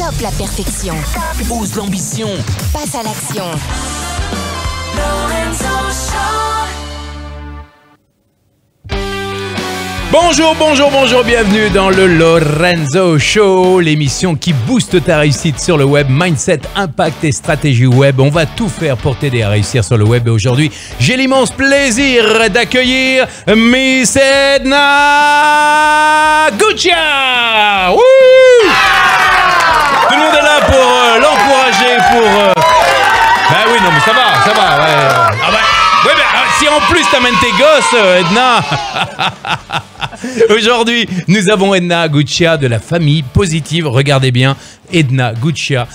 Stop la perfection. Ose l'ambition. Passe à l'action. Bonjour, bonjour, bonjour, bienvenue dans le Lorenzo Show, l'émission qui booste ta réussite sur le web, mindset, impact et stratégie web. On va tout faire pour t'aider à réussir sur le web. Et aujourd'hui, j'ai l'immense plaisir d'accueillir Miss Edna Goucia. Wouh! Tout le monde est là pour l'encourager, Ben oui, non mais ça va, ouais. Ah bah, ouais, mais si en plus t'amènes tes gosses, Edna. Aujourd'hui, nous avons Edna Goucia de la famille positive. Regardez bien, Edna Goucia,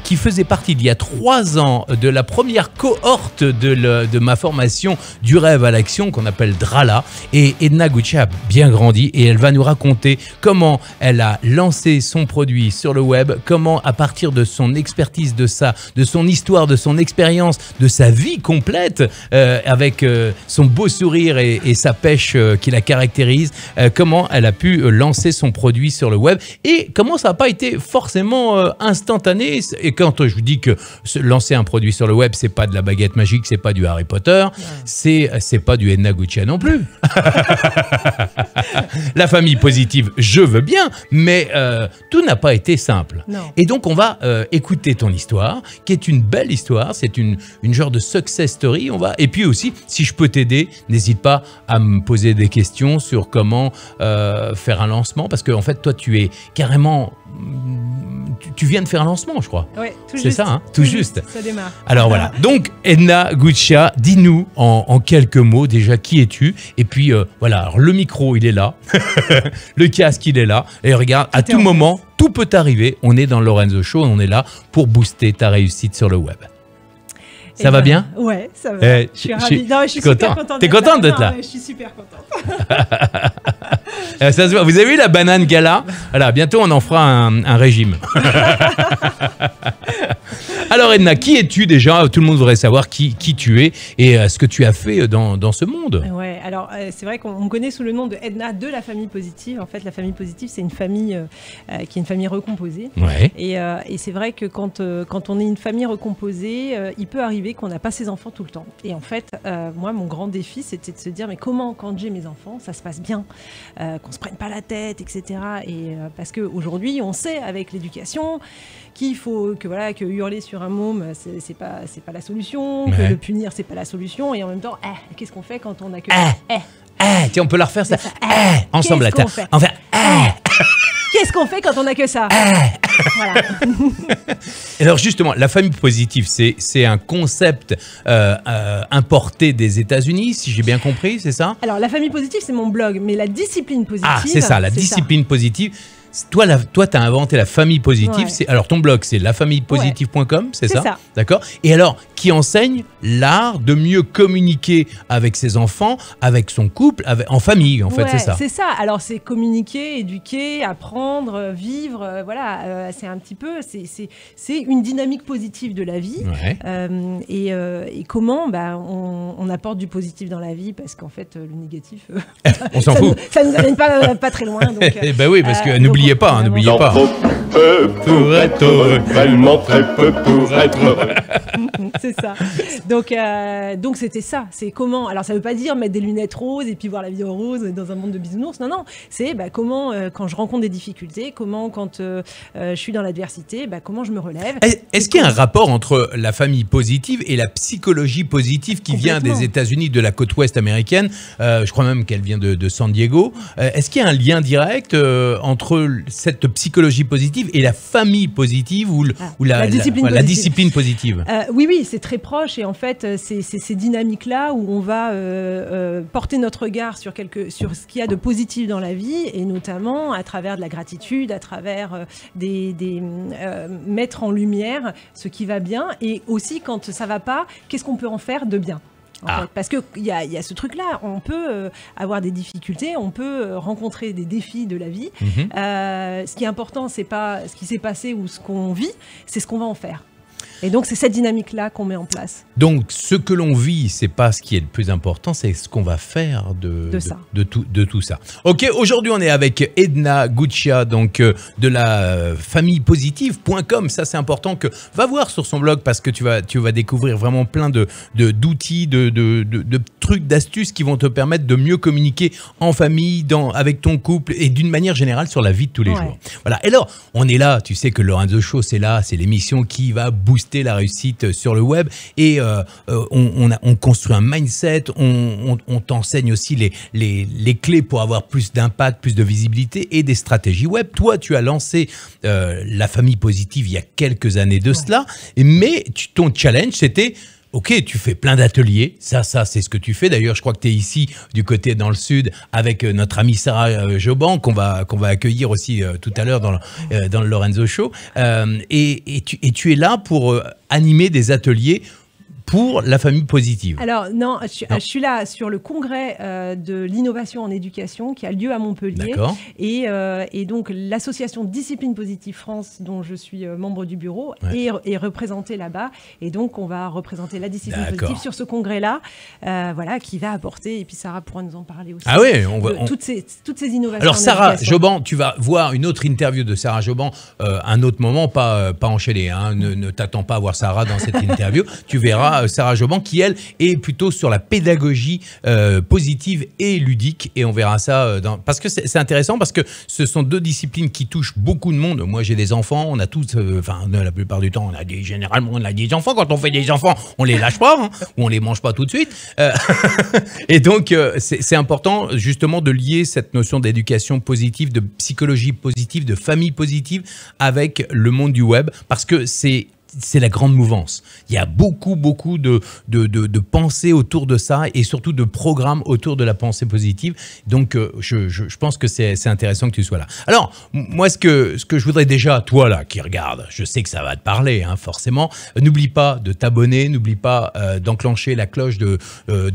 qui faisait partie il y a 3 ans de la première cohorte de ma formation du rêve à l'action qu'on appelle Drala. Et Edna Goucia a bien grandi et elle va nous raconter comment elle a lancé son produit sur le web, comment à partir de son expertise, de son histoire, de son expérience, de sa vie complète, avec son beau sourire et sa pêche qui la caractérise, comment elle a pu lancer son produit sur le web et comment ça n'a pas été forcément instantané. Et quand je vous dis que lancer un produit sur le web, c'est pas de la baguette magique, c'est pas du Harry Potter, c'est pas du Edna Goucia non plus. La famille positive, je veux bien, mais tout n'a pas été simple. Non. Et donc on va écouter ton histoire, qui est une belle histoire, c'est une genre de success story. Et puis aussi, si je peux t'aider, n'hésite pas à me poser des questions sur comment faire un lancement, parce que en fait, toi, tu es carrément... Tu viens de faire un lancement, je crois. Oui, tout juste. C'est ça, hein, tout juste. Ça démarre. Alors voilà. Donc, Edna Goucia, dis-nous en quelques mots déjà qui es-tu. Et puis, voilà, alors, le micro, il est là. Le casque, il est là. Et regarde, à tout moment, tout peut arriver. On est dans le Lorenzo Show, on est là pour booster ta réussite sur le web. Ça va bien? Ouais, ça va. Je suis ravie. Non, je suis super contente. T'es contente d'être là? Je suis super contente. Ça se voit. Vous avez vu la banane gala? Voilà, bientôt on en fera un régime. Alors Edna, qui es-tu déjà? Tout le monde voudrait savoir qui tu es et ce que tu as fait dans ce monde. Ouais, alors c'est vrai qu'on me connaît sous le nom de Edna de la famille positive. En fait, la famille positive, c'est une famille qui est une famille recomposée. Ouais. Et c'est vrai que quand on est une famille recomposée, il peut arriver qu'on n'a pas ses enfants tout le temps. Et en fait, moi, mon grand défi, c'était de se dire, mais comment, quand j'ai mes enfants, ça se passe bien, qu'on se prenne pas la tête, etc. Et parce qu'aujourd'hui, on sait avec l'éducation qu'il faut que hurler sur un môme, c'est pas la solution, que le punir, c'est pas la solution. Et en même temps, qu'est-ce qu'on fait quand on a que Tiens, on peut la refaire ça. Ensemble, qu'est-ce qu'on fait enfin, Qu'est-ce qu'on fait quand on n'a que ça? Voilà. Alors justement, la famille positive, c'est un concept importé des États-Unis, si j'ai bien compris, c'est ça? Alors la famille positive, c'est mon blog, mais la discipline positive... Ah, c'est ça, la discipline positive. Toi, tu as inventé la famille positive. Ouais. Alors, ton blog, c'est lafamillepositive.com, c'est ça? C'est ça. D'accord. Et alors, qui enseigne l'art de mieux communiquer avec ses enfants, avec son couple, en famille, en fait, c'est ça? C'est ça. Alors, c'est communiquer, éduquer, apprendre, vivre. Voilà, c'est un petit peu... C'est une dynamique positive de la vie. Ouais. Et comment on apporte du positif dans la vie, parce qu'en fait, le négatif... On s'en fout. Ça nous amène pas très loin. Donc, ben oui, parce que n'oubliez pas, n'oubliez pas. Trop peu pour être heureux, tellement très peu pour être heureux. C'est ça. Donc c'était ça. C'est comment. Alors ça veut pas dire mettre des lunettes roses et puis voir la vie en rose dans un monde de bisounours. Non, non. C'est comment quand je rencontre des difficultés, comment quand je suis dans l'adversité, comment je me relève. Est-ce qu'il y a un rapport entre la famille positive et la psychologie positive qui vient des États-Unis, de la côte ouest américaine? Je crois même qu'elle vient de San Diego. Est-ce qu'il y a un lien direct entre cette psychologie positive et la famille positive ou la discipline positive? Oui, c'est très proche et en fait, c'est ces dynamiques-là où on va porter notre regard sur ce qu'il y a de positif dans la vie et notamment à travers de la gratitude, à travers mettre en lumière ce qui va bien et aussi quand ça va pas, qu'est-ce qu'on peut en faire de bien? En fait. Parce qu'il y a ce truc-là, on peut avoir des difficultés, on peut rencontrer des défis de la vie. Ce qui est important, c'est pas ce qui s'est passé ou ce qu'on vit, c'est ce qu'on va en faire. Et donc, c'est cette dynamique-là qu'on met en place. Donc, ce que l'on vit, c'est pas ce qui est le plus important, c'est ce qu'on va faire de tout ça. Ok, aujourd'hui, on est avec Edna Guccia, donc de la famille positive.com. Ça, c'est important que va voir sur son blog parce que tu vas découvrir vraiment plein d'outils, de trucs, d'astuces qui vont te permettre de mieux communiquer en famille, avec ton couple et d'une manière générale sur la vie de tous les jours. Voilà. Et alors, on est là, tu sais que Lorenzo Show, c'est l'émission qui va booster la réussite sur le web et on construit un mindset, on t'enseigne aussi les clés pour avoir plus d'impact, plus de visibilité et des stratégies web. Toi, tu as lancé la famille positive il y a quelques années de cela, mais ton challenge, c'était... Ok, tu fais plein d'ateliers, ça c'est ce que tu fais. D'ailleurs, je crois que tu es ici du côté dans le sud avec notre amie Sarah Joban qu'on va accueillir aussi tout à l'heure dans le Lorenzo Show. Et tu es là pour animer des ateliers pour la famille positive. Alors non, je suis là sur le congrès de l'innovation en éducation qui a lieu à Montpellier. Et donc l'association Discipline Positive France, dont je suis membre du bureau, est représentée là-bas. Et donc on va représenter la discipline positive sur ce congrès-là, voilà, qui va apporter, et puis Sarah pourra nous en parler aussi. Ah oui, toutes ces innovations. Alors Sarah Joban, tu vas voir une autre interview de Sarah Joban un autre moment, pas enchaîné. Hein, ne t'attends pas à voir Sarah dans cette interview. Tu verras Sarah Joban qui, elle, est plutôt sur la pédagogie positive et ludique. Et on verra ça parce que c'est intéressant parce que ce sont deux disciplines qui touchent beaucoup de monde. Moi, j'ai des enfants, on a tous, la plupart du temps, généralement, on a des enfants. Quand on fait des enfants, on les lâche pas, hein, ou on les mange pas tout de suite. Et donc, c'est important, justement, de lier cette notion d'éducation positive, de psychologie positive, de famille positive avec le monde du web parce que c'est la grande mouvance. Il y a beaucoup de pensées autour de ça et surtout de programmes autour de la pensée positive. Donc, je pense que c'est intéressant que tu sois là. Alors, moi, ce que je voudrais déjà, toi là, qui regarde, je sais que ça va te parler, hein, forcément. N'oublie pas de t'abonner, n'oublie pas d'enclencher la cloche de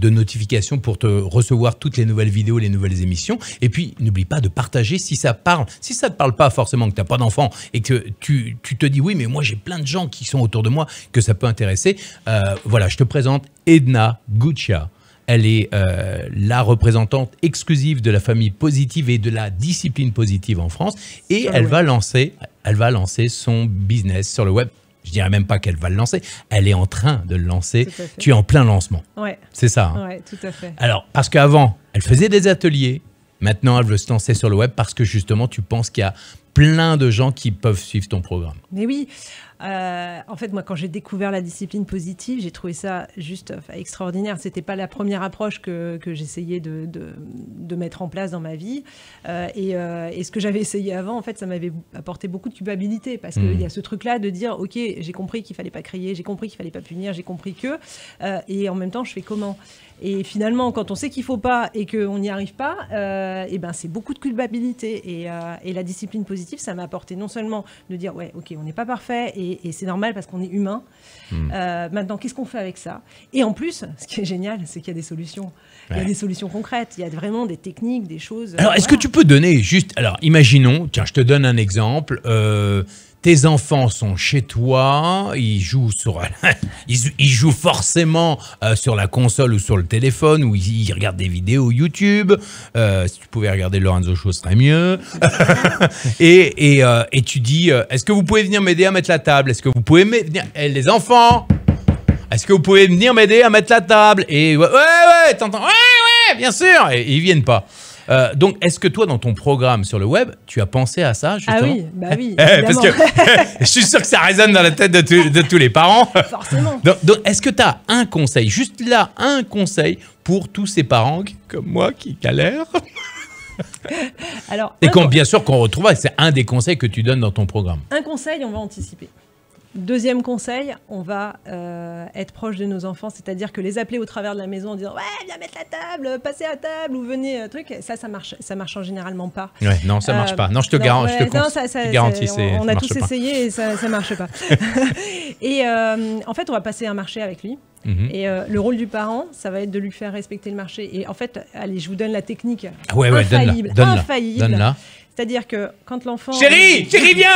notification pour te recevoir toutes les nouvelles vidéos, les nouvelles émissions. Et puis, n'oublie pas de partager si ça parle. Si ça te parle pas forcément, que tu n'as pas d'enfant et que tu te dis, oui, mais moi, j'ai plein de gens qui sont autour de moi, que ça peut intéresser. Voilà, je te présente Edna Guccia. Elle est la représentante exclusive de la famille positive et de la discipline positive en France. Et elle va lancer son business sur le web. Je dirais même pas qu'elle va le lancer. Elle est en train de le lancer. Tu es en plein lancement. Ouais. C'est ça. Hein. Ouais, tout à fait. Alors, parce qu'avant, elle faisait des ateliers. Maintenant, elle veut se lancer sur le web parce que justement, tu penses qu'il y a plein de gens qui peuvent suivre ton programme. Mais oui. En fait, moi, quand j'ai découvert la discipline positive, j'ai trouvé ça juste extraordinaire. C'était pas la première approche que j'essayais de mettre en place dans ma vie. Et ce que j'avais essayé avant, en fait, ça m'avait apporté beaucoup de culpabilité parce qu'il y a ce truc-là de dire, OK, j'ai compris qu'il fallait pas crier, j'ai compris qu'il fallait pas punir, j'ai compris que... et en même temps, je fais comment ? Et finalement, quand on sait qu'il ne faut pas et qu'on n'y arrive pas, et ben, c'est beaucoup de culpabilité. Et la discipline positive, ça m'a apporté non seulement de dire, ouais, OK, on n'est pas parfait et c'est normal parce qu'on est humain. Maintenant, qu'est-ce qu'on fait avec ça ? Et en plus, ce qui est génial, c'est qu'il y a des solutions. Il y a des solutions concrètes. Il y a vraiment des techniques, des choses... Alors, est-ce que tu peux donner juste... Alors, imaginons, tiens, je te donne un exemple... Tes enfants sont chez toi, ils jouent forcément sur la console ou sur le téléphone, ou ils regardent des vidéos YouTube. Si tu pouvais regarder Lorenzo Show, ce serait mieux. et tu dis, est-ce que vous pouvez venir m'aider à mettre la table? Est-ce que vous pouvez venir... les enfants, est-ce que vous pouvez venir m'aider à mettre la table? Et ouais, t'entends? Ouais, bien sûr. Et ils viennent pas. Donc, est-ce que toi, dans ton programme sur le web, tu as pensé à ça, justement? Ah oui, bah oui, parce que je suis sûr que ça résonne dans la tête de tous les parents. Forcément. Donc est-ce que tu as un conseil, juste là, un conseil pour tous ces parents comme moi qui galèrent? Alors, et bien sûr qu'on retrouve, c'est un des conseils que tu donnes dans ton programme. Un conseil, on va anticiper. Deuxième conseil, on va être proche de nos enfants, c'est-à-dire que les appeler au travers de la maison en disant « Ouais, viens mettre la table, passez à table ou venez, truc ». Ça marche en généralement pas. Ouais, non, ça marche pas. Non, je te garantis, on a tous essayé et ça marche pas. Et en fait, on va passer un marché avec lui. Et le rôle du parent, ça va être de lui faire respecter le marché. Et en fait, allez, je vous donne la technique infaillible. Donne-la. C'est-à-dire que quand l'enfant... Chérie, viens,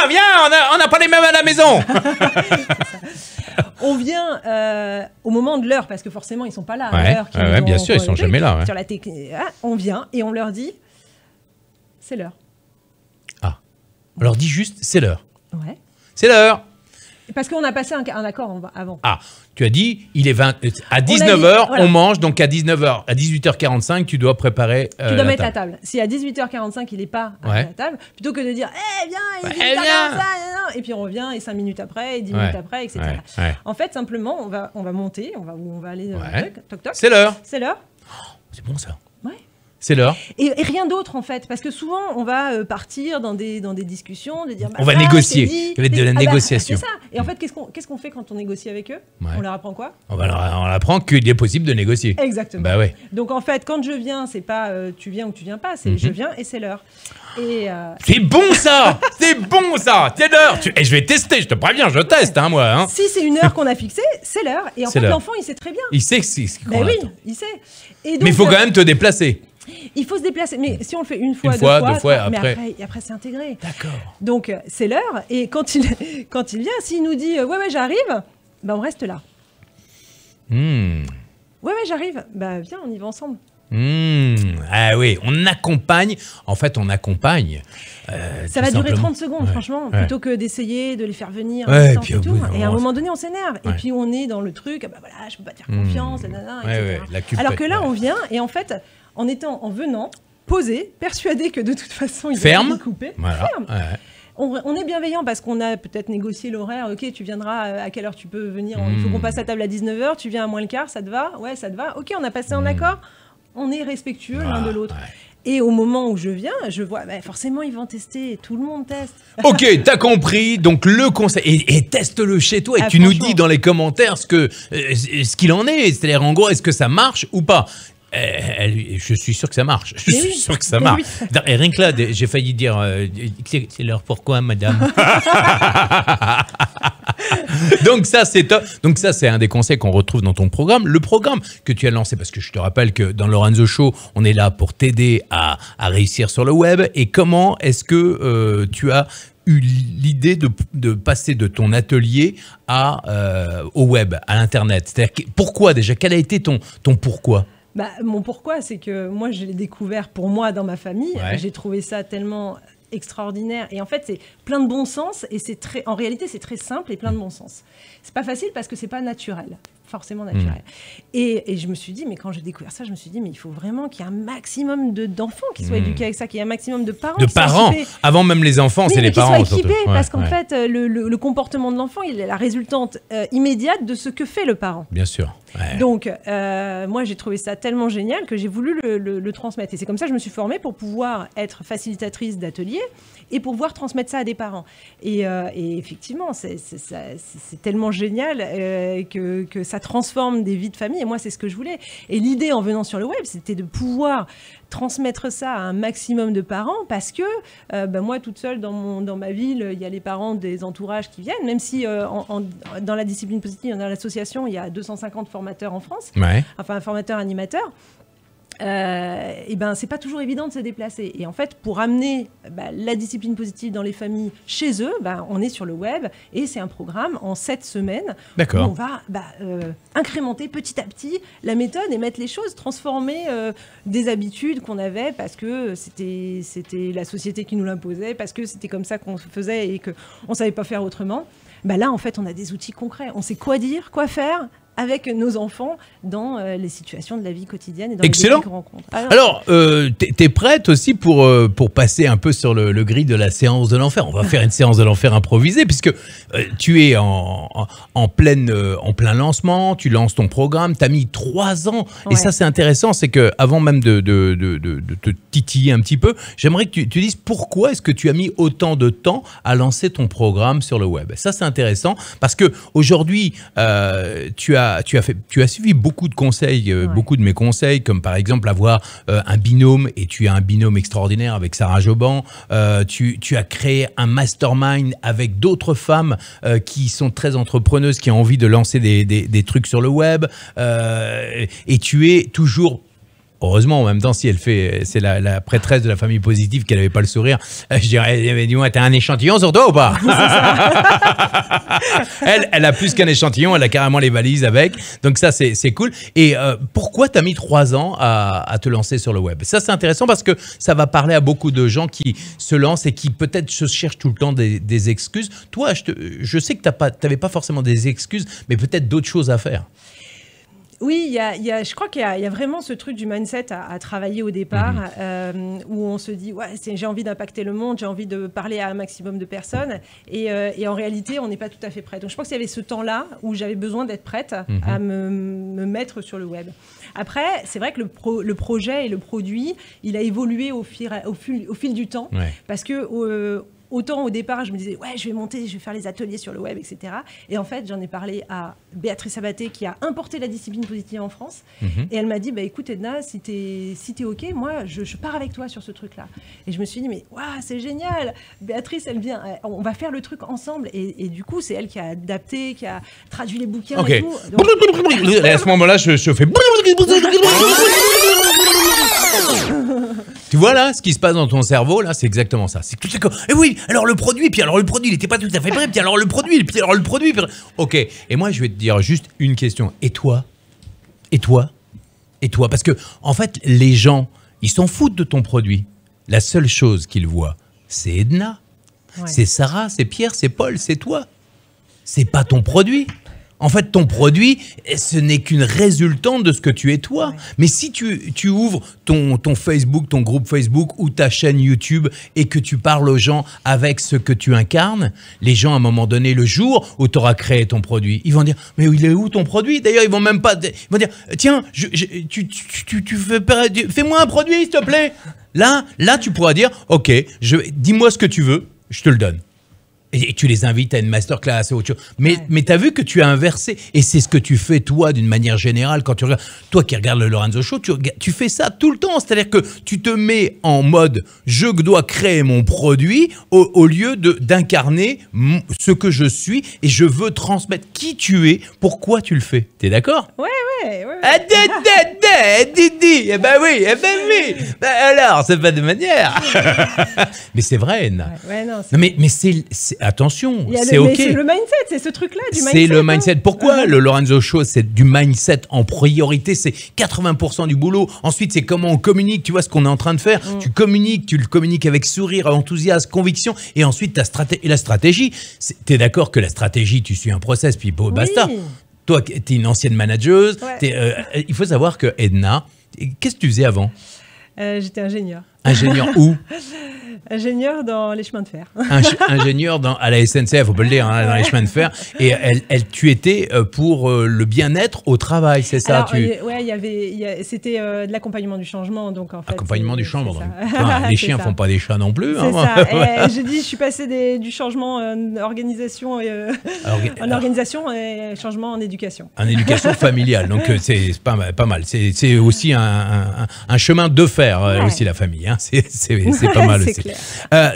on n'a pas les mêmes à la maison. on vient au moment de l'heure, parce que forcément, ils ne sont pas là. À Ouais, l'heure qu'ils ouais, nous bien ont sûr, ils sont connectés. jamais là. Ouais. Sur la on vient et on leur dit, c'est l'heure. Ah. On leur dit juste, c'est l'heure. Ouais. C'est l'heure. Parce qu'on a passé un accord avant. Ah, tu as dit, il est 20, à On a 19h, dit, voilà. on mange, donc à 19h, à 18h45, tu dois préparer Tu dois mettre la table. Si à 18h45, il n'est pas à la table, plutôt que de dire « Eh, viens, il est 18h45 !» Et puis on revient, et 5 minutes après, et 10 minutes après, etc. Ouais. En fait, simplement, on va monter, on va aller toc, toc. C'est l'heure. C'est l'heure. C'est bon ça. Ouais. C'est l'heure. Et rien d'autre, en fait. Parce que souvent, on va partir dans des discussions, de dire... On va négocier. Il va y avoir de la négociation. C'est ça. Et en fait, qu'est-ce qu'on fait quand on négocie avec eux? On leur apprend quoi? On apprend qu'il est possible de négocier. Exactement. Bah ouais. Donc, en fait, quand je viens, c'est pas tu viens ou tu viens pas, c'est je viens et c'est l'heure. Et c'est bon ça. C'est bon ça. C'est l'heure. Et je vais tester, je te préviens, je teste, hein, moi. Hein. Si c'est une heure qu'on a fixée, c'est l'heure. Et en fait, l'enfant, il sait très bien. Il sait ce qu'on Ben oui, attend. il sait. Et donc, mais il faut quand même te déplacer. Il faut se déplacer. Mais si on le fait une fois, deux fois, mais après après c'est intégré. D'accord. Donc, c'est l'heure. Et quand il vient, s'il nous dit ouais, j'arrive, ben on reste là. Ouais, j'arrive. Bah, viens, on y va ensemble. Ah oui, on accompagne. En fait, on accompagne. Ça va durer 30 secondes, franchement, plutôt que d'essayer de les faire venir à distance et tout. Et à un moment donné, on s'énerve. Et puis, on est dans le truc, bah voilà, je peux pas te faire confiance, etc. Alors que là, on vient, et en fait, en venant, posé, persuadé que de toute façon, il va nous couper. Voilà. Ferme. On est bienveillant parce qu'on a peut-être négocié l'horaire. Ok, tu viendras à quelle heure tu peux venir. Il faut qu'on passe à table à 19h. Tu viens à moins le quart, ça te va? Ouais, ça te va. Ok, on a passé un accord. On est respectueux l'un de l'autre. Et au moment où je viens, je vois, forcément, ils vont tester. Tout le monde teste. Ok, t'as compris. Donc, le conseil. Et teste-le chez toi. Et tu nous dis dans les commentaires ce qu'il en est. C'est-à-dire, en gros, est-ce que ça marche ou pas? Je suis sûr que ça marche. Je suis sûr que ça marche. Oui. Et rien que là, j'ai failli dire c'est l'heure pourquoi, madame. Donc ça, c'est top. Donc ça, c'est un des conseils qu'on retrouve dans ton programme. Le programme que tu as lancé, parce que je te rappelle que dans Lorenzo Show, on est là pour t'aider à réussir sur le web. Et comment est-ce que tu as eu l'idée de passer de ton atelier au web, à l'Internet? C'est-à-dire, pourquoi déjà? Quel a été ton pourquoi? Mon pourquoi, c'est que moi, je l'ai découvert pour moi dans ma famille. J'ai trouvé ça tellement extraordinaire. Et en fait, c'est plein de bon sens. Et en réalité, c'est très simple et plein de bon sens. C'est pas facile parce que c'est pas naturel. Forcément naturel. Et je me suis dit, mais quand j'ai découvert ça, je me suis dit, mais il faut vraiment qu'il y ait un maximum d'enfants qui soient éduqués avec ça, qu'il y ait un maximum de parents. Avant même les enfants, c'est les parents. Qui soient équipés, parce qu'en fait, le comportement de l'enfant, il est la résultante immédiate de ce que fait le parent. Bien sûr. Ouais. Donc, moi, j'ai trouvé ça tellement génial que j'ai voulu le transmettre. Et c'est comme ça que je me suis formée pour pouvoir être facilitatrice d'ateliers et pour pouvoir transmettre ça à des parents. Et effectivement, c'est tellement génial que ça transforme des vies de famille. Et moi, c'est ce que je voulais. Et l'idée, en venant sur le web, c'était de pouvoir transmettre ça à un maximum de parents parce que moi, toute seule, dans ma ville, il y a les parents des entourages qui viennent, même si dans la discipline positive, dans l'association, il y a 250 formateurs en France, enfin formateurs animateurs. Et c'est pas toujours évident de se déplacer. Et en fait, pour amener la discipline positive dans les familles chez eux, on est sur le web et c'est un programme en 7 semaines où on va incrémenter petit à petit la méthode et mettre les choses, transformer des habitudes qu'on avait parce que c'était la société qui nous l'imposait, parce que c'était comme ça qu'on se faisait et qu'on savait pas faire autrement. Là, en fait, on a des outils concrets. On sait quoi dire, quoi faire avec nos enfants dans les situations de la vie quotidienne et dans les défis qu'on rencontre. Alors, t'es prête aussi pour passer un peu sur le gris de la séance de l'enfer. On va faire une séance de l'enfer improvisée puisque tu es en plein lancement, tu lances ton programme, tu as mis 3 ans. Et ça, c'est intéressant, c'est qu'avant même de te titiller un petit peu, j'aimerais que tu dises pourquoi est-ce que tu as mis autant de temps à lancer ton programme sur le web. Ça, c'est intéressant parce qu'aujourd'hui, tu as suivi beaucoup de conseils, beaucoup de mes conseils, comme par exemple avoir un binôme, et tu as un binôme extraordinaire avec Sarah Joban. Tu as créé un mastermind avec d'autres femmes qui sont très entrepreneuses, qui ont envie de lancer des trucs sur le web. Et tu es toujours heureusement, en même temps, si elle fait, c'est la prêtresse de la famille positive qu'elle n'avait pas le sourire, je dirais, dis-moi, t'as un échantillon sur toi ou pas? Elle a plus qu'un échantillon, elle a carrément les valises avec. Donc ça, c'est cool. Et pourquoi t'as mis 3 ans à te lancer sur le web? Ça, c'est intéressant parce que ça va parler à beaucoup de gens qui se lancent et qui peut-être se cherchent tout le temps des excuses. Toi, je sais que t'avais pas forcément des excuses, mais peut-être d'autres choses à faire. Oui, je crois qu'il y a vraiment ce truc du mindset à travailler au départ, où on se dit, ouais, j'ai envie d'impacter le monde, j'ai envie de parler à un maximum de personnes, et en réalité, on n'est pas tout à fait prêt. Donc je pense qu'il y avait ce temps-là où j'avais besoin d'être prête à me mettre sur le web. Après, c'est vrai que le projet et le produit, il a évolué au fil du temps, parce que autant au départ, je me disais, ouais, je vais faire les ateliers sur le web, etc. Et en fait, j'en ai parlé à Béatrice Abaté, qui a importé la discipline positive en France. Et elle m'a dit, bah, écoute, Edna, si t'es OK, moi, je pars avec toi sur ce truc-là. Et je me suis dit, mais waouh, c'est génial. Béatrice, elle vient, on va faire le truc ensemble. Et du coup, c'est elle qui a adapté, qui a traduit les bouquins et tout. Donc... Et à ce moment-là, je fais... Tu vois là, ce qui se passe dans ton cerveau, là, c'est exactement ça. C'est tout ça. Et oui, alors le produit, puis alors le produit, il n'était pas tout à fait prêt, puis alors le produit, puis alors le produit. Puis... Ok, et moi, je vais te dire juste une question. Et toi? Et toi? Et toi? Parce que, en fait, les gens, ils s'en foutent de ton produit. La seule chose qu'ils voient, c'est Edna. Ouais. C'est Sarah, c'est Pierre, c'est Paul, c'est toi. C'est pas ton produit. En fait, ton produit, ce n'est qu'une résultante de ce que tu es toi. Ouais. Mais si tu ouvres ton Facebook, ton groupe Facebook ou ta chaîne YouTube et que tu parles aux gens avec ce que tu incarnes, les gens, à un moment donné, le jour où tu auras créé ton produit, ils vont dire « Mais il est où ton produit ?» D'ailleurs, ils vont même pas... Ils vont dire « Tiens, fais-moi un produit, s'il te plaît !» Là, tu pourras dire « Ok, dis-moi ce que tu veux, je te le donne. » Et tu les invites à une masterclass ou autre chose. Mais tu as vu que tu as inversé. Et c'est ce que tu fais, toi, d'une manière générale, quand tu regardes. Toi qui regardes le Lorenzo Show, tu fais ça tout le temps. C'est-à-dire que tu te mets en mode « je dois créer mon produit » au lieu d'incarner ce que je suis et je veux transmettre qui tu es, pourquoi tu le fais. T'es d'accord? Ouais. Didi, eh ben oui. Ben alors, c'est pas de manière. Mais c'est vrai, Edna. Mais c'est attention, c'est OK. C'est le mindset, c'est ce truc-là du mindset. C'est le mindset. Pourquoi le Lorenzo Show, c'est du mindset en priorité, c'est 80% du boulot. Ensuite, c'est comment on communique, tu vois ce qu'on est en train de faire. Tu le communiques avec sourire, enthousiasme, conviction. Et ensuite, la stratégie. T'es d'accord que la stratégie, tu suis un process, puis basta. Toi, t'es une ancienne manageuse. Il faut savoir que Edna, qu'est-ce que tu faisais avant? J'étais ingénieur. Ingénieur où? Ingénieur dans les chemins de fer. Ingénieur à la SNCF, on peut le dire, hein, dans les chemins de fer. Et tu étais pour le bien-être au travail, c'est ça? C'était de l'accompagnement du changement. Donc en fait, accompagnement du changement. Les chiens ne font pas des chats non plus. C'est ça. J'ai dit, je suis passée du changement en organisation, et changement en éducation. En éducation familiale, donc c'est pas mal. C'est aussi un chemin de fer, aussi la famille. Hein. C'est pas mal aussi.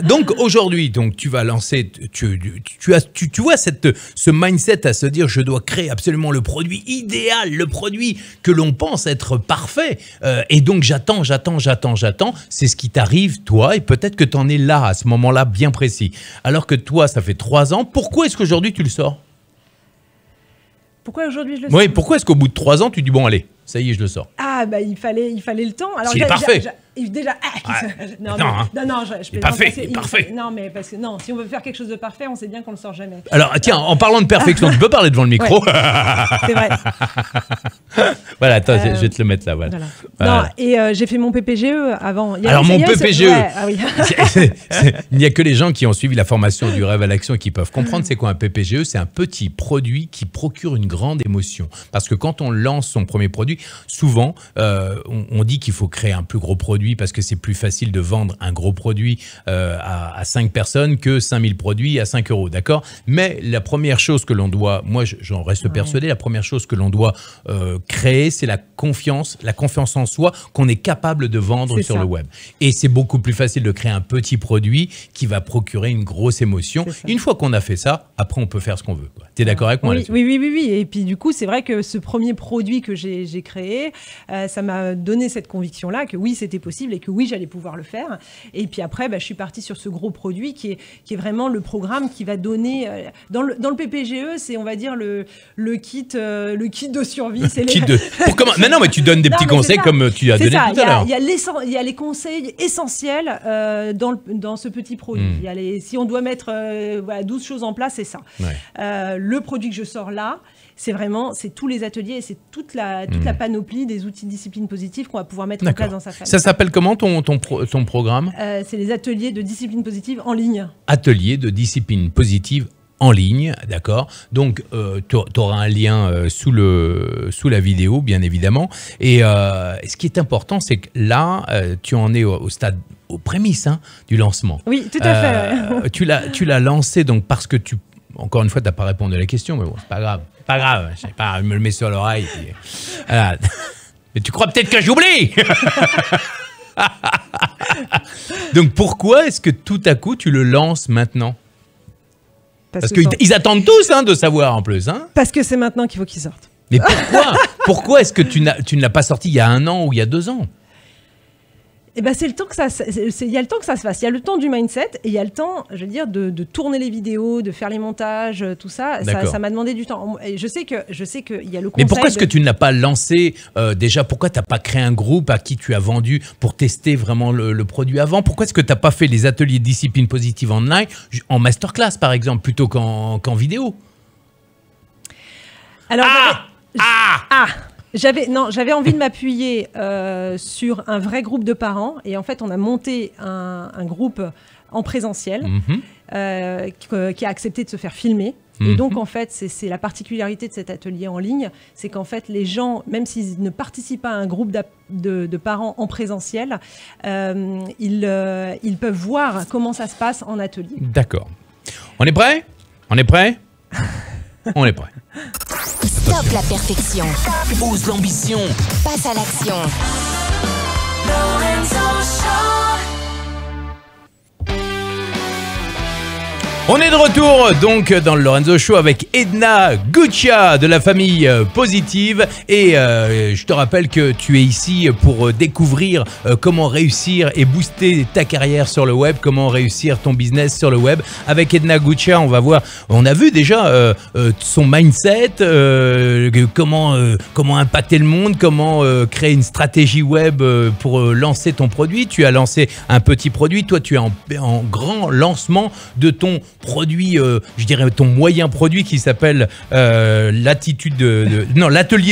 Donc aujourd'hui, tu vas lancer, tu vois ce mindset à se dire je dois créer absolument le produit idéal, le produit que l'on pense être parfait. Et donc j'attends. C'est ce qui t'arrive toi et peut-être que tu en es là à ce moment-là bien précis. Alors que toi, ça fait 3 ans. Pourquoi est-ce qu'aujourd'hui tu le sors? Pourquoi aujourd'hui je le sors? Oui, pourquoi est-ce qu'au bout de 3 ans tu dis bon allez, ça y est, je le sors? Ah bah il fallait le temps. Alors c'est parfait. Déjà, non, je parfait. Non, mais parce que si on veut faire quelque chose de parfait, on sait bien qu'on le sort jamais. Alors tiens, en parlant de perfection, tu peux parler devant le micro. Ouais, c'est vrai. Voilà, attends, je vais te le mettre là. Voilà. Non, et j'ai fait mon PPGE avant. Alors mon PPGE, il n'y a que les gens qui ont suivi la formation du rêve à l'action qui peuvent comprendre c'est quoi un PPGE. C'est un petit produit qui procure une grande émotion. Parce que quand on lance son premier produit, souvent, on dit qu'il faut créer un plus gros produit parce que c'est plus facile de vendre un gros produit à 5 personnes que 5000 produits à 5 €, d'accord? Mais la première chose que l'on doit, moi j'en reste persuadé, la première chose que l'on doit créer, créer, c'est la confiance en soi qu'on est capable de vendre sur le web. Et c'est beaucoup plus facile de créer un petit produit qui va procurer une grosse émotion. Une fois qu'on a fait ça, après on peut faire ce qu'on veut. Tu es d'accord avec moi là-dessus? Oui. Et puis du coup, c'est vrai que ce premier produit que j'ai créé, ça m'a donné cette conviction-là que oui, c'était possible et que oui, j'allais pouvoir le faire. Et puis après, je suis partie sur ce gros produit qui est vraiment le programme qui va donner... Dans le PPGE, c'est, on va dire, le kit de survie. Mais non, mais tu donnes des petits conseils comme tu as donné tout à l'heure. Il y a les conseils essentiels dans ce petit produit. Si on doit mettre 12 choses en place, c'est ça. Ouais. Le produit que je sors là, c'est tous les ateliers et c'est toute la panoplie des outils de discipline positive qu'on va pouvoir mettre en place dans sa famille. Ça s'appelle comment ton programme? C'est les ateliers de discipline positive en ligne. Ateliers de discipline positive en ligne, d'accord. Donc, tu auras un lien sous la vidéo, bien évidemment. Et ce qui est important, c'est que là, tu en es au stade, aux prémices du lancement. Oui, tout à fait. Tu l'as lancé donc parce que encore une fois, tu n'as pas répondu à la question, mais bon, c'est pas grave. Pas grave, je sais pas, je me le mets sur l'oreille. Voilà. Mais tu crois peut-être que j'oublie. Donc, pourquoi est-ce que tout à coup, tu le lances maintenant? Parce qu'ils attendent tous de savoir en plus. Parce que c'est maintenant qu'il faut qu'ils sortent. Mais pourquoi? Pourquoi est-ce que tu ne l'as pas sorti il y a 1 an ou il y a 2 ans? Eh ben, il y a le temps que ça se fasse. Il y a le temps du mindset et il y a le temps, je veux dire, de tourner les vidéos, de faire les montages, tout ça. Ça m'a demandé du temps. Et je sais qu'il y a le conseil. Mais pourquoi est-ce que tu ne l'as pas lancé déjà? Pourquoi tu n'as pas créé un groupe à qui tu as vendu pour tester vraiment le produit avant? Pourquoi est-ce que tu n'as pas fait les ateliers de discipline positive online en masterclass, par exemple, plutôt qu'en vidéo? Alors, j'avais envie de m'appuyer sur un vrai groupe de parents. Et en fait, on a monté un groupe en présentiel qui a accepté de se faire filmer. Et donc, en fait, c'est la particularité de cet atelier en ligne, c'est qu'en fait, les gens, même s'ils ne participent pas à un groupe de parents en présentiel, ils peuvent voir comment ça se passe en atelier. D'accord. On est prêt? On est prêt? On est prêt. Stop la perfection. Ose l'ambition. Passe à l'action. On est de retour donc dans le Lorenzo Show avec Edna Guccia de la famille Positive et je te rappelle que tu es ici pour découvrir comment réussir et booster ta carrière sur le web, comment réussir ton business sur le web. Avec Edna Guccia, on a vu déjà son mindset, comment impacter le monde, comment créer une stratégie web pour lancer ton produit. Tu as lancé un petit produit, toi tu es en grand lancement de ton produit, je dirais ton moyen produit qui s'appelle l'atelier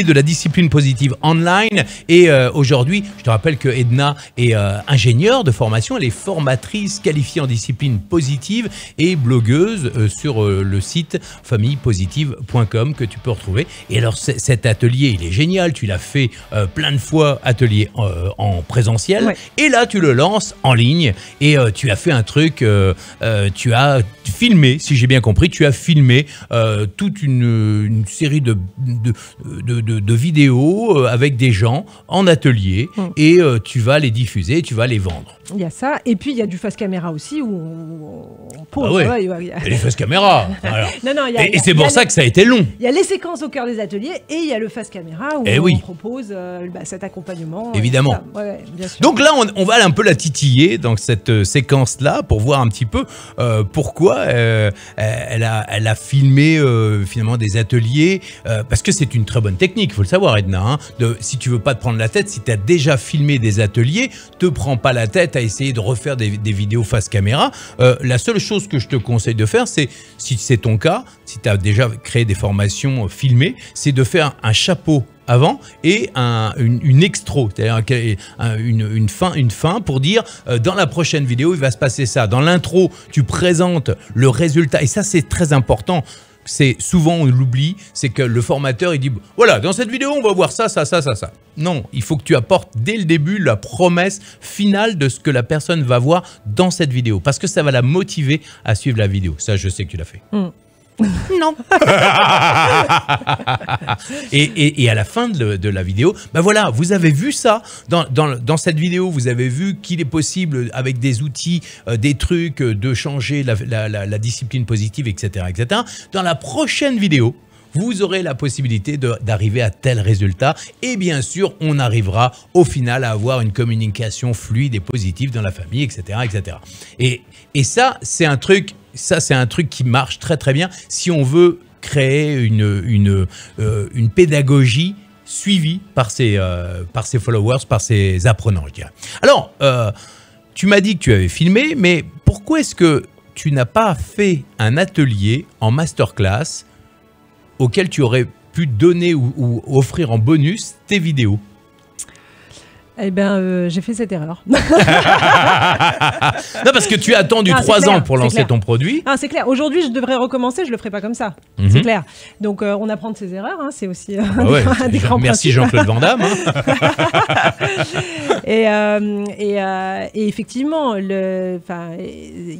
de la discipline positive online. Et aujourd'hui, je te rappelle que Edna est ingénieure de formation, elle est formatrice qualifiée en discipline positive et blogueuse sur le site famillepositive.com que tu peux retrouver. Et alors cet atelier, il est génial, tu l'as fait plein de fois, atelier en présentiel, ouais. Et là tu le lances en ligne et tu as fait un truc, tu as filmé, si j'ai bien compris, tu as filmé toute une série de vidéos avec des gens en atelier et tu vas les diffuser, tu vas les vendre. Il y a ça, et puis il y a du face caméra aussi où on pose. Ah ouais. Il y a les face caméra. Et c'est pour ça que ça a été long. Il y a les séquences au cœur des ateliers et il y a le face caméra où on propose cet accompagnement. Évidemment. Ouais, bien sûr. Donc là, on va un peu la titiller dans cette séquence-là pour voir un petit peu pourquoi elle a filmé finalement des ateliers parce que c'est une très bonne technique, il faut le savoir, Edna. Si tu veux pas te prendre la tête, si tu as déjà filmé des ateliers, te prends pas la tête à essayer de refaire des vidéos face caméra. La seule chose que je te conseille de faire, c'est, si c'est ton cas, si tu as déjà créé des formations filmées, c'est de faire un chapeau avant et une extro, c'est-à-dire une fin pour dire dans la prochaine vidéo il va se passer ça. Dans l'intro, tu présentes le résultat et ça c'est très important. C'est souvent on l'oublie, c'est que le formateur il dit voilà, dans cette vidéo on va voir ça. Non, il faut que tu apportes dès le début la promesse finale de ce que la personne va voir dans cette vidéo parce que ça va la motiver à suivre la vidéo. Ça, je sais que tu l'as fait. Non. et à la fin de la vidéo, ben voilà, vous avez vu ça. Dans cette vidéo, vous avez vu qu'il est possible, avec des outils, des trucs, de changer la discipline positive, etc., etc. Dans la prochaine vidéo, vous aurez la possibilité d'arriver à tel résultat. Et bien sûr, on arrivera au final à avoir une communication fluide et positive dans la famille, etc., etc. Et ça, c'est un truc qui marche très très bien si on veut créer une pédagogie suivie par ses followers, par ses apprenants, je dirais. Alors, tu m'as dit que tu avais filmé, mais pourquoi est-ce que tu n'as pas fait un atelier en masterclass auquel tu aurais pu donner ou offrir en bonus tes vidéos? Eh bien, j'ai fait cette erreur. Non, parce que tu as attendu 3 ans pour lancer ton produit. Ah, c'est clair. Aujourd'hui, je devrais recommencer, je ne le ferai pas comme ça. C'est clair. Donc, on apprend de ses erreurs. Hein, c'est aussi des grands merci Jean-Claude Van Damme. Et effectivement, il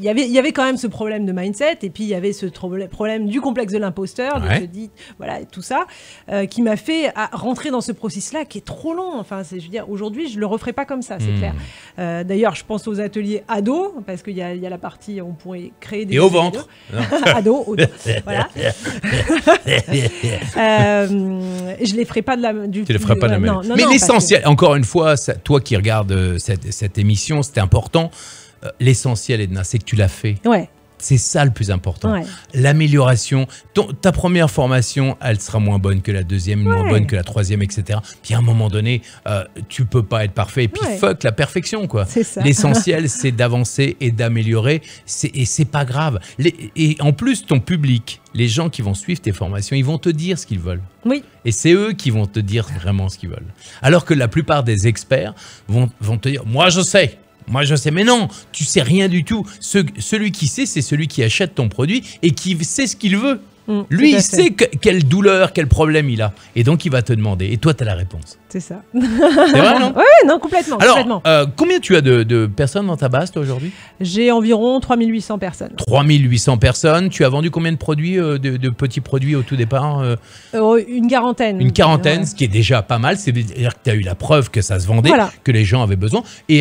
y avait quand même ce problème de mindset. Et puis, il y avait ce problème du complexe de l'imposteur, de se dire, voilà, tout ça, qui m'a fait rentrer dans ce processus-là qui est trop long. Enfin, je veux dire, aujourd'hui, je ne le referai pas comme ça, c'est clair. D'ailleurs, je pense aux ateliers ados, parce qu'il y a la partie où on pourrait créer des... Et au ventre. Ados, au dos. Voilà. Je ne les ferai pas du Tu ne les feras pas de la même. Non, mais l'essentiel, encore une fois, toi qui regardes cette émission, c'était important. L'essentiel, Edna, c'est que tu l'as fait. Ouais. C'est ça le plus important. Ouais. L'amélioration. Ta première formation, elle sera moins bonne que la deuxième, moins bonne que la troisième, etc. Puis à un moment donné, tu peux pas être parfait. Et puis fuck la perfection, quoi. C'est ça. L'essentiel, c'est d'avancer et d'améliorer. Et c'est pas grave. Et en plus, ton public, les gens qui vont suivre tes formations, ils vont te dire ce qu'ils veulent. Oui. Et c'est eux qui vont te dire vraiment ce qu'ils veulent. Alors que la plupart des experts vont te dire « Moi, je sais ». Moi, je sais, mais non, tu sais rien du tout. Celui qui sait, c'est celui qui achète ton produit et qui sait ce qu'il veut. Lui, il sait quelle douleur, quel problème il a. Et donc, il va te demander. Et toi, tu as la réponse. C'est ça. C'est vrai, non? Oui, non, complètement. Alors, complètement. Combien tu as de personnes dans ta base, toi, aujourd'hui? J'ai environ 3800 personnes. 3800 personnes. Tu as vendu combien de produits, de petits produits au tout départ? Une quarantaine. Une quarantaine, ce qui est déjà pas mal. C'est-à-dire que tu as eu la preuve que ça se vendait, que les gens avaient besoin. Et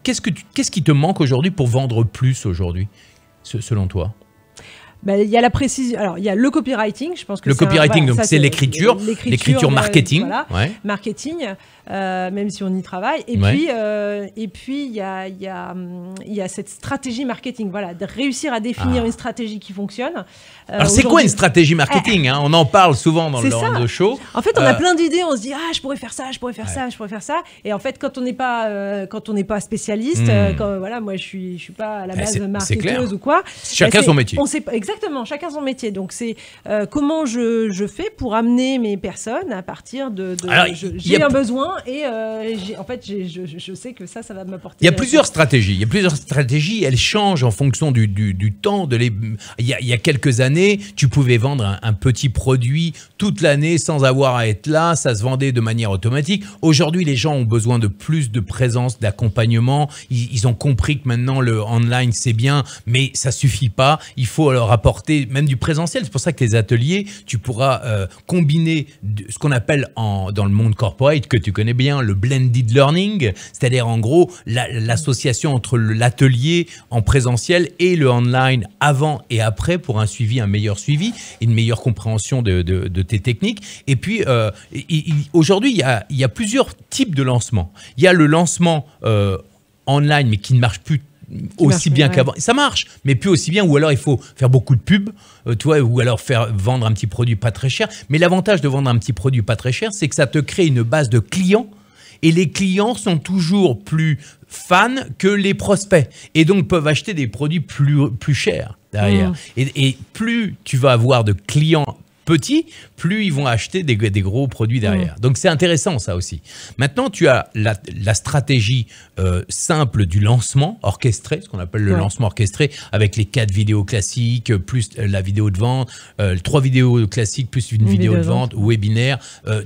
qu'est-ce qui te manque aujourd'hui pour vendre plus aujourd'hui, selon toi? Il y a la précision. Alors, il y a le copywriting. Je pense que le copywriting, donc c'est l'écriture marketing. Voilà, marketing, même si on y travaille. Et puis, il y a cette stratégie marketing. Voilà, de réussir à définir une stratégie qui fonctionne. Alors, c'est quoi une stratégie marketing? On en parle souvent dans le show. En fait, on a plein d'idées. On se dit, je pourrais faire ça, je pourrais faire ça, je pourrais faire ça. Et en fait, quand on n'est pas spécialiste, voilà, moi, je suis pas à la base marketeuse ou quoi. Chacun son métier. On sait pas exactement, chacun son métier. Donc, c'est comment je fais pour amener mes personnes à partir de j'ai un besoin et en fait, je sais que ça va m'apporter. Il y a plusieurs stratégies. Elles changent en fonction du temps. Il y a quelques années, tu pouvais vendre un petit produit toute l'année sans avoir à être là. Ça se vendait de manière automatique. Aujourd'hui, les gens ont besoin de plus de présence, d'accompagnement. Ils ont compris que maintenant, le online, c'est bien, mais ça suffit pas. Il faut leur apporter même du présentiel. C'est pour ça que les ateliers, tu pourras combiner ce qu'on appelle dans le monde corporate, que tu connais bien, le blended learning, c'est-à-dire en gros l'association entre l'atelier en présentiel et le online avant et après pour un meilleur suivi, une meilleure compréhension de tes techniques. Et puis aujourd'hui, il y a plusieurs types de lancements. Il y a le lancement online, mais qui ne marche plus aussi bien qu'avant. Ça marche, mais plus aussi bien, ou alors il faut faire beaucoup de pubs, ou alors vendre un petit produit pas très cher. Mais l'avantage de vendre un petit produit pas très cher, c'est que ça te crée une base de clients, et les clients sont toujours plus fans que les prospects, et donc peuvent acheter des produits plus chers derrière. Et plus tu vas avoir de clients petits, plus ils vont acheter des gros produits derrière. Donc c'est intéressant ça aussi. Maintenant, tu as la stratégie simple du lancement orchestré, ce qu'on appelle le lancement orchestré, avec les 4 vidéos classiques, plus la vidéo de vente, 3 vidéos classiques, plus une vidéo de vente, webinaire.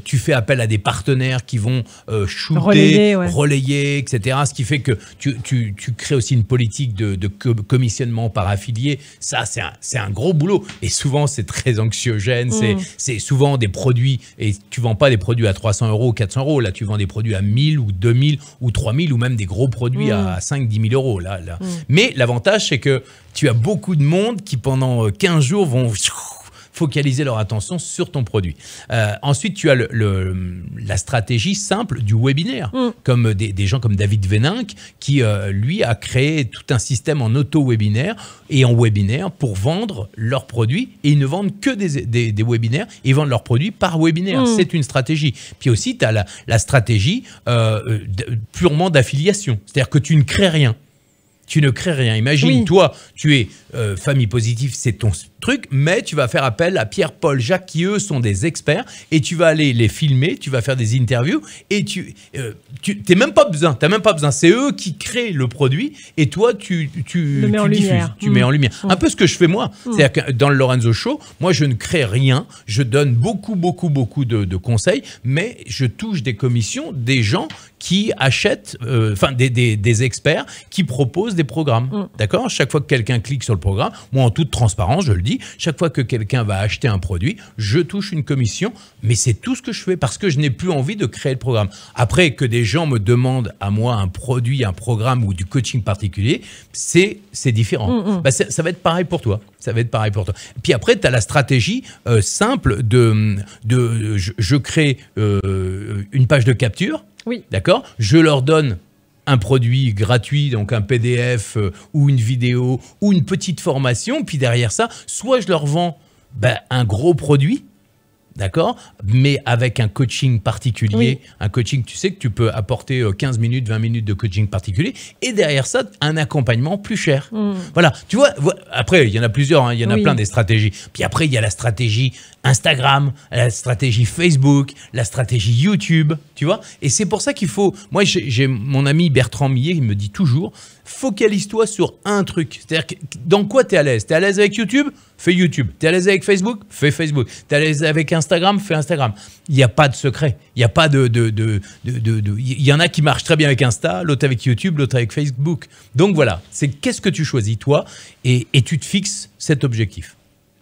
Tu fais appel à des partenaires qui vont shooter, relayer, etc. Ce qui fait que tu crées aussi une politique de commissionnement par affilié. Ça, c'est un gros boulot. Et souvent, c'est très anxiogène. C'est souvent des produits, et tu vends pas des produits à 300 €, 400 €. Là, tu vends des produits à 1000 ou 2000 ou 3000 ou même des gros produits à 5 10 000 €. Là. Mais l'avantage, c'est que tu as beaucoup de monde qui, pendant 15 jours, vont focaliser leur attention sur ton produit. Ensuite, tu as la stratégie simple du webinaire, comme des gens comme David Veninck, qui, lui, a créé tout un système en auto-webinaire et en webinaire pour vendre leurs produits. Et ils ne vendent que des webinaires, ils vendent leurs produits par webinaire. C'est une stratégie. Puis aussi, tu as la stratégie purement d'affiliation. C'est-à-dire que tu ne crées rien. Tu ne crées rien. Imagine, toi, tu es famille positive, c'est ton truc, mais tu vas faire appel à Pierre, Paul, Jacques, qui eux sont des experts, et tu vas aller les filmer, tu vas faire des interviews, et tu n'as même pas besoin. C'est eux qui créent le produit, et toi, tu diffuses, tu mets en lumière. Un peu ce que je fais moi. C'est-à-dire que dans le Lorenzo Show, moi, je ne crée rien, je donne beaucoup de conseils, mais je touche des commissions des gens qui achètent, des experts qui proposent des programmes. D'accord ? Chaque fois que quelqu'un clique sur le programme, moi, en toute transparence, je le dis, chaque fois que quelqu'un va acheter un produit, je touche une commission, mais c'est tout ce que je fais parce que je n'ai plus envie de créer le programme. Après, que des gens me demandent à moi un produit, un programme ou du coaching particulier, c'est différent. Ça va être pareil pour toi. Puis après, tu as la stratégie simple je crée une page de capture. Oui. D'accord ? Je leur donne un produit gratuit, donc un PDF ou une vidéo ou une petite formation. Puis derrière ça, soit je leur vends un gros produit, d'accord, mais avec un coaching particulier, un coaching, tu sais que tu peux apporter 15 minutes, 20 minutes de coaching particulier, et derrière ça, un accompagnement plus cher. Voilà, tu vois, après, il y en a plusieurs, il y en a plein des stratégies. Puis après, il y a la stratégie Instagram, la stratégie Facebook, la stratégie YouTube, tu vois. Et c'est pour ça qu'il faut... Moi, j'ai mon ami Bertrand Millet, il me dit toujours, focalise-toi sur un truc. C'est-à-dire, dans quoi tu es à l'aise ? Tu es à l'aise avec YouTube ? Fais YouTube. Tu es à l'aise avec Facebook ? Fais Facebook. Tu es à l'aise avec Instagram ? Fais Instagram. Il n'y a pas de secret. Il n'y a pas il y en a qui marchent très bien avec Insta, l'autre avec YouTube, l'autre avec Facebook. Donc voilà, c'est qu'est-ce que tu choisis, toi, et tu te fixes cet objectif,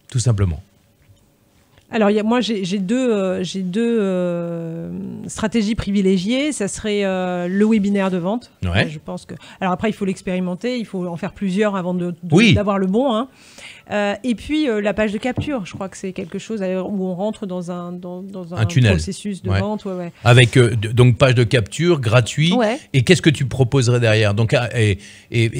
tout simplement. Alors, moi, j'ai deux stratégies privilégiées. Ça serait le webinaire de vente. Ouais. Je pense que... Alors après, il faut l'expérimenter. Il faut en faire plusieurs avant d'avoir le bon. Hein. Et puis, la page de capture. Je crois que c'est quelque chose où on rentre dans un tunnel. Processus de vente. Ouais. Avec donc page de capture gratuit. Ouais. Et qu'est-ce que tu proposerais derrière ? Donc, et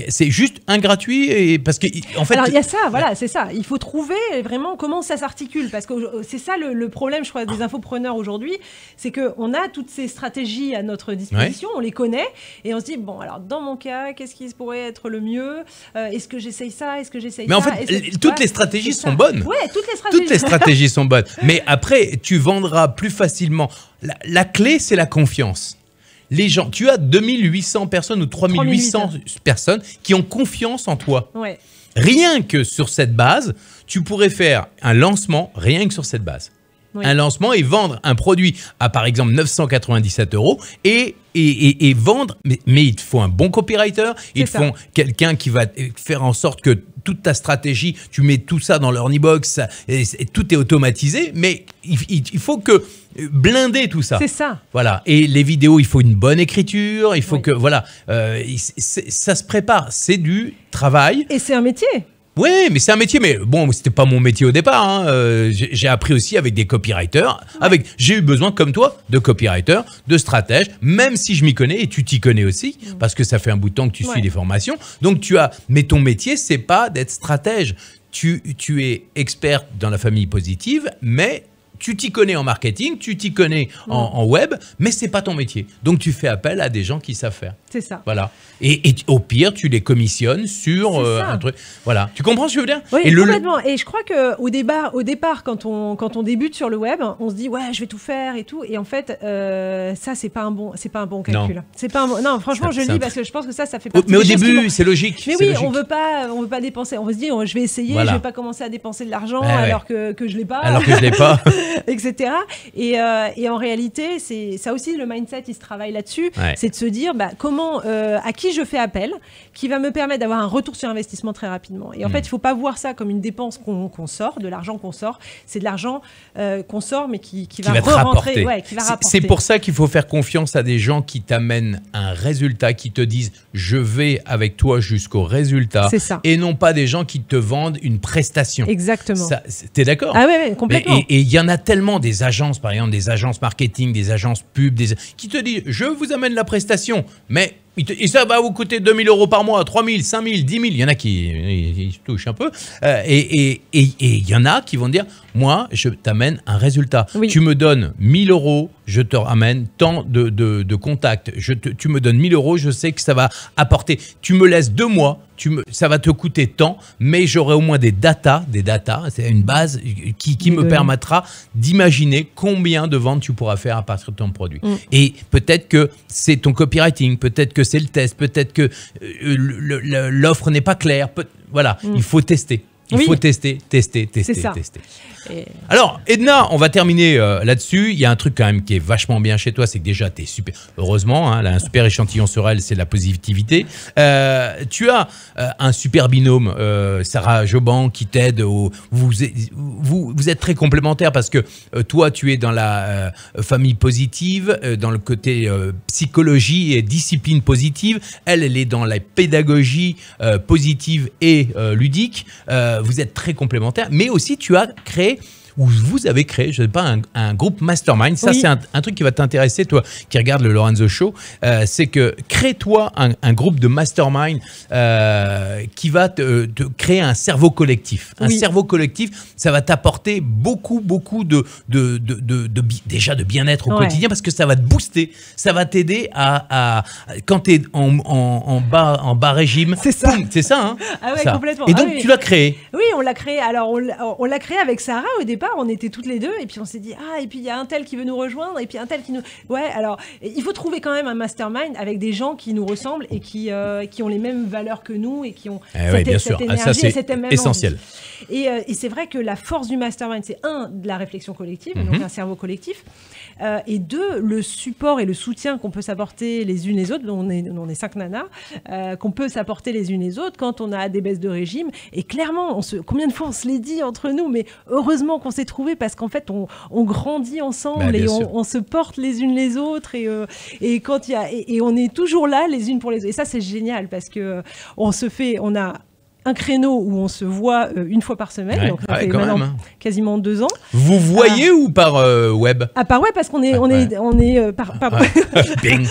c'est juste un gratuit parce que en fait. Alors, il y a ça. Voilà, c'est ça. Il faut trouver vraiment comment ça s'articule, parce que c'est ça le problème, je crois, des infopreneurs aujourd'hui, c'est qu'on a toutes ces stratégies à notre disposition, on les connaît, et on se dit, bon, alors dans mon cas, qu'est-ce qui pourrait être le mieux ? Est-ce que j'essaye ça ? Est-ce que j'essaye ça ? Mais en fait, toutes les stratégies sont bonnes. Oui, toutes les stratégies sont bonnes. Mais après, tu vendras plus facilement. La clé, c'est la confiance. Les gens, tu as 2800 personnes ou 3800 personnes qui ont confiance en toi. Ouais. Rien que sur cette base, tu pourrais faire un lancement, rien que sur cette base. Oui. Un lancement et vendre un produit à, par exemple, 997 € et vendre, mais il te faut un bon copywriter, il te faut quelqu'un qui va faire en sorte que toute ta stratégie, tu mets tout ça dans l'Ornibox, et tout est automatisé, mais il faut que blinder tout ça. C'est ça. Voilà. Et les vidéos, il faut une bonne écriture, il faut que, voilà, ça se prépare, c'est du travail. Et c'est un métier. Oui, mais c'est un métier. Mais bon, c'était pas mon métier au départ. Hein. J'ai appris aussi avec des copywriters. J'ai eu besoin, comme toi, de copywriters, de stratèges, même si je m'y connais, et tu t'y connais aussi, parce que ça fait un bout de temps que tu suis les formations. Donc, mais ton métier, c'est pas d'être stratège. Tu es experte dans la famille positive, mais tu t'y connais en marketing, tu t'y connais en web, mais c'est pas ton métier. Donc tu fais appel à des gens qui savent faire. C'est ça. Voilà. Et au pire, tu les commissionnes sur un truc. Voilà. Tu comprends ce que je veux dire? Oui, et complètement. Et je crois qu'au départ, quand on débute sur le web, on se dit ouais, je vais tout faire et tout. Et en fait, ça c'est pas un bon calcul. C'est pas un bon... Non, franchement, je le dis parce que je pense que ça fait partie. Mais au début, c'est logique. Mais oui, on veut pas dépenser. On veut se dire, je vais essayer, je vais pas commencer à dépenser de l'argent alors que je l'ai pas. Alors que je l'ai pas. Etc. Et en réalité, c'est ça aussi le mindset, il se travaille là-dessus. C'est de se dire comment, à qui je fais appel, qui va me permettre d'avoir un retour sur investissement très rapidement. Et en fait, il faut pas voir ça comme une dépense qu'on sort, de l'argent qu'on sort. C'est de l'argent qu'on sort, mais qui va re-rentrer. Qui va rapporter. C'est pour ça qu'il faut faire confiance à des gens qui t'amènent un résultat, qui te disent je vais avec toi jusqu'au résultat. C'est ça. Et non pas des gens qui te vendent une prestation. Exactement. T'es d'accord? Ah oui, complètement. Et il y en a tellement des agences, par exemple, des agences marketing, des agences pub, qui te disent je vous amène la prestation, mais et ça va vous coûter 2 000 € par mois, 3 000, 5 000, 10 000. Il y en a qui touchent un peu. Et il y en a qui vont dire moi, je t'amène un résultat. Oui. Tu me donnes 1 000 €, je te ramène tant de contacts. Tu me donnes 1 000 €, je sais que ça va apporter. Tu me laisses 2 mois. Ça va te coûter tant, mais j'aurai au moins des datas, c'est une base qui me permettra d'imaginer combien de ventes tu pourras faire à partir de ton produit. Et peut-être que c'est ton copywriting, peut-être que c'est le test, peut-être que l'offre n'est pas claire. Voilà, il faut tester. Il faut tester. Alors, Edna, on va terminer là-dessus. Il y a un truc quand même qui est vachement bien chez toi, c'est que déjà, tu es super... Heureusement, hein, là, un super échantillon sur elle, c'est la positivité. Tu as un super binôme, Sarah Joban, qui t'aide. Vous êtes très complémentaires parce que toi, tu es dans la famille positive, dans le côté psychologie et discipline positive. Elle est dans la pédagogie positive et ludique. Vous êtes très complémentaires, mais aussi tu as créé, ou vous avez créé, je ne sais pas, un groupe mastermind. Ça, c'est un truc qui va t'intéresser, toi qui regardes le Lorenzo Show. C'est que crée-toi un groupe de mastermind qui va te créer un cerveau collectif. Un cerveau collectif, ça va t'apporter beaucoup déjà de bien-être au quotidien parce que ça va te booster. Ça va t'aider à quand tu es en bas régime. C'est ça. C'est ça, hein? Ah ouais, ça. complètement. Et donc, tu l'as créé. Oui, on l'a créé. Alors, on l'a créé avec Sarah au départ. On était toutes les deux et puis on s'est dit et puis il y a un tel qui veut nous rejoindre et puis un tel qui nous alors il faut trouver quand même un mastermind avec des gens qui nous ressemblent et qui ont les mêmes valeurs que nous et qui ont cette énergie, ça c'est cette même essentiel. Et c'est vrai que la force du mastermind, c'est de la réflexion collective, donc un cerveau collectif, et 2, le support et le soutien qu'on peut s'apporter les unes les autres. On est 5 nanas, qu'on peut s'apporter les unes les autres quand on a des baisses de régime. Et clairement, combien de fois on se l'est dit entre nous, mais heureusement qu'on s'est trouvés parce qu'en fait, on grandit ensemble et on se porte les unes les autres et quand et on est toujours là les unes pour les autres. Et ça, c'est génial parce que on a un créneau où on se voit une fois par semaine, donc ça fait maintenant quasiment 2 ans. Vous voyez ou par web? Par web parce qu'on est par Bing.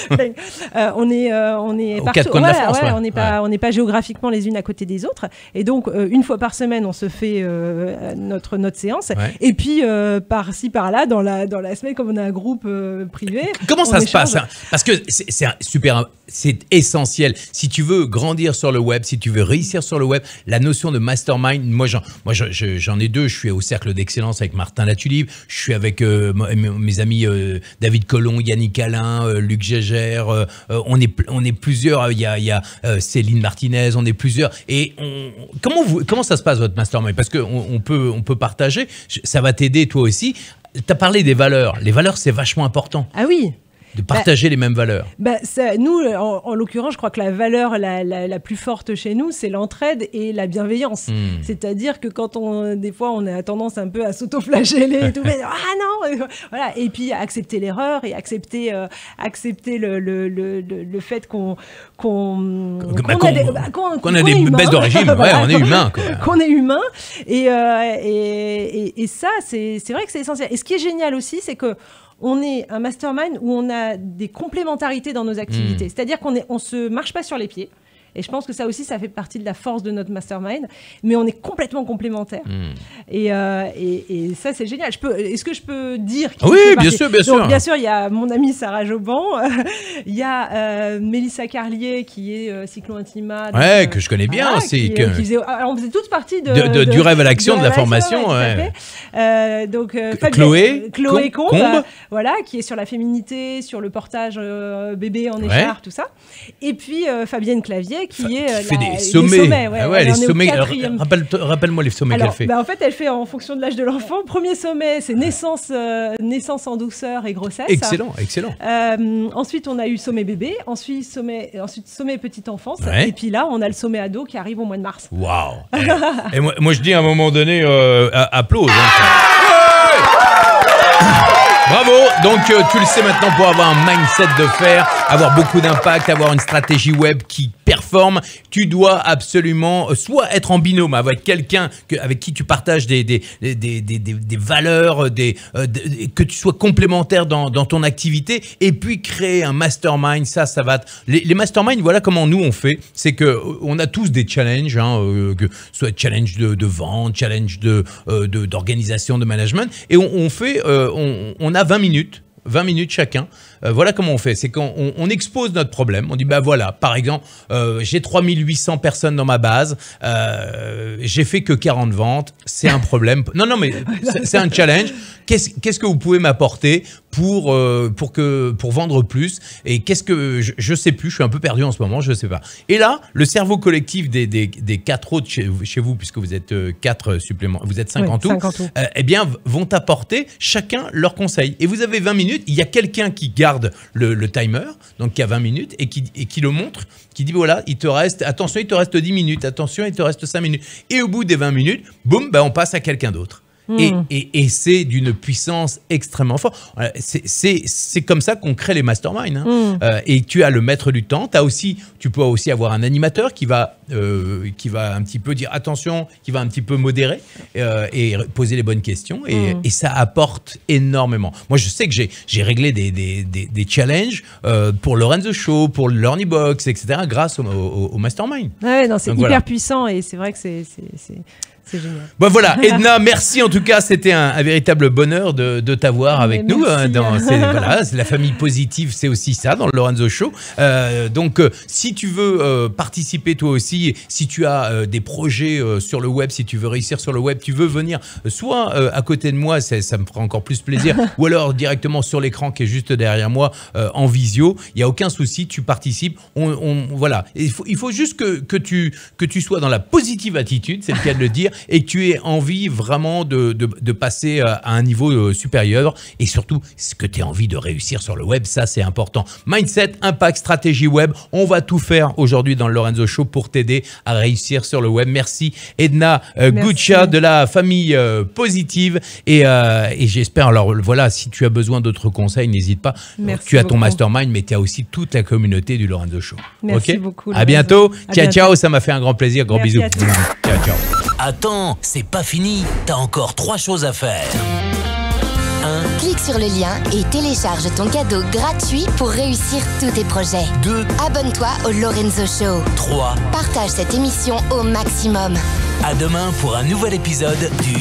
on est aux partout. quatre coins de la France, on n'est pas géographiquement les unes à côté des autres, et donc une fois par semaine on se fait notre séance, et puis par-ci par-là dans la semaine, comme on a un groupe privé. Comment ça se passe, hein? Parce que c'est essentiel si tu veux grandir sur le web, si tu veux réussir sur le web. La notion de mastermind, moi j'en ai 2. Je suis au cercle d'excellence avec Martin Latulippe, je suis avec mes amis David Collomb, Yannick Alain, Luc Gégère, on est plusieurs. Il y a Céline Martinez, on est plusieurs. Et comment ça se passe votre mastermind? Parce qu'on peut partager, ça va t'aider toi aussi. Tu as parlé des valeurs. Les valeurs, c'est vachement important. Ah oui. De partager les mêmes valeurs. Nous, en l'occurrence, je crois que la valeur la plus forte chez nous, c'est l'entraide et la bienveillance. C'est-à-dire que des fois, on a tendance un peu à s'auto-flageller et tout, mais non, voilà. Et puis accepter l'erreur et accepter le fait qu'on a des baisses de régime. On est humain. Qu'on est humain. Et ça, c'est vrai que c'est essentiel. Et ce qui est génial aussi, c'est que on est un mastermind où on a des complémentarités dans nos activités. C'est-à-dire qu'on se marche pas sur les pieds. Et je pense que ça aussi, ça fait partie de la force de notre mastermind. Mais on est complètement complémentaires. Et ça, c'est génial. Est-ce que je peux dire qui Oui, fait bien partie? sûr, bien sûr. Donc, bien sûr, il y a mon amie Sarah Joban. Il y a Mélissa Carlier, qui est Cyclo-Intima. Ouais, que je connais bien aussi. Alors, on faisait toutes partie du rêve à l'action, de la formation. Donc, Chloé Combe, voilà, qui est sur la féminité, sur le portage bébé en écharpe, tout ça. Et puis Fabienne Clavier, qui fait des sommets. Les sommets. Rappelle-moi les sommets qu'elle fait. En fait, elle fait en fonction de l'âge de l'enfant. Premier sommet, c'est naissance en douceur et grossesse. Excellent. Ensuite, on a eu sommet bébé. Ensuite, sommet petite enfance. Ouais. Et puis là, on a le sommet ado qui arrive au mois de mars. Waouh. Et moi, je dis à un moment donné, applause. Bravo. Donc tu le sais maintenant, pour avoir un mindset de fer, avoir beaucoup d'impact, avoir une stratégie web qui performe, tu dois absolument soit être en binôme avec quelqu'un avec qui tu partages des valeurs, que tu sois complémentaire dans ton activité, et puis créer un mastermind. Ça va. Les masterminds, voilà comment nous on fait. C'est que on a tous des challenges, que soit challenge de vente, challenge d'organisation, de management, et on a 20 minutes chacun. Voilà comment on fait. C'est qu'on expose notre problème. On dit, voilà, par exemple, j'ai 3800 personnes dans ma base. J'ai fait que 40 ventes. C'est un problème. Non, mais c'est un challenge. Qu'est-ce que vous pouvez m'apporter pour vendre plus? Et qu'est-ce que je sais plus, je suis un peu perdu en ce moment, je sais pas. Et là, le cerveau collectif des 4 autres chez vous, puisque vous êtes 4 suppléments, vous êtes 5 en tout, vont apporter chacun leur conseil. Et vous avez 20 minutes, il y a quelqu'un qui garde le timer, donc qui a 20 minutes, et qui le montre, qui dit voilà, il te reste 10 minutes, attention, il te reste 5 minutes. Et au bout des 20 minutes, boum, on passe à quelqu'un d'autre. Et c'est d'une puissance extrêmement forte. C'est comme ça qu'on crée les masterminds. Et tu as le maître du temps. Tu peux aussi avoir un animateur qui va un petit peu dire attention, qui va un petit peu modérer et poser les bonnes questions. Et ça apporte énormément. Moi, je sais que j'ai réglé des challenges pour Lorenzo Show, pour le Learning Box, etc. grâce au mastermind. Ouais, non, c'est hyper puissant, et c'est vrai que c'est génial. Voilà, Edna, merci en tout cas, c'était un véritable bonheur de t'avoir avec nous. C'est la famille positive, c'est aussi ça dans le Lorenzo Show. Donc, si tu veux participer toi aussi, si tu as des projets sur le web, si tu veux réussir sur le web, tu veux venir soit à côté de moi, ça me fera encore plus plaisir, ou alors directement sur l'écran qui est juste derrière moi en visio, il n'y a aucun souci, tu participes. Voilà, il faut juste que tu sois dans la positive attitude, c'est le cas de le dire, et que tu aies envie vraiment de passer à un niveau supérieur, et surtout ce que tu as envie de réussir sur le web, ça c'est important. Mindset, impact, stratégie web, on va tout faire aujourd'hui dans le Lorenzo Show pour t'aider à réussir sur le web. Merci Edna Guccia de la famille positive, et j'espère, alors voilà, si tu as besoin d'autres conseils, n'hésite pas. Tu as ton mastermind, mais tu as aussi toute la communauté du Lorenzo Show. Merci beaucoup. À bientôt. Ciao, ça m'a fait un grand plaisir. Gros bisous. Ciao. Attends, c'est pas fini, t'as encore 3 choses à faire. 1. Clique sur le lien et télécharge ton cadeau gratuit pour réussir tous tes projets. 2. Abonne-toi au Lorenzo Show. 3. Partage cette émission au maximum. À demain pour un nouvel épisode du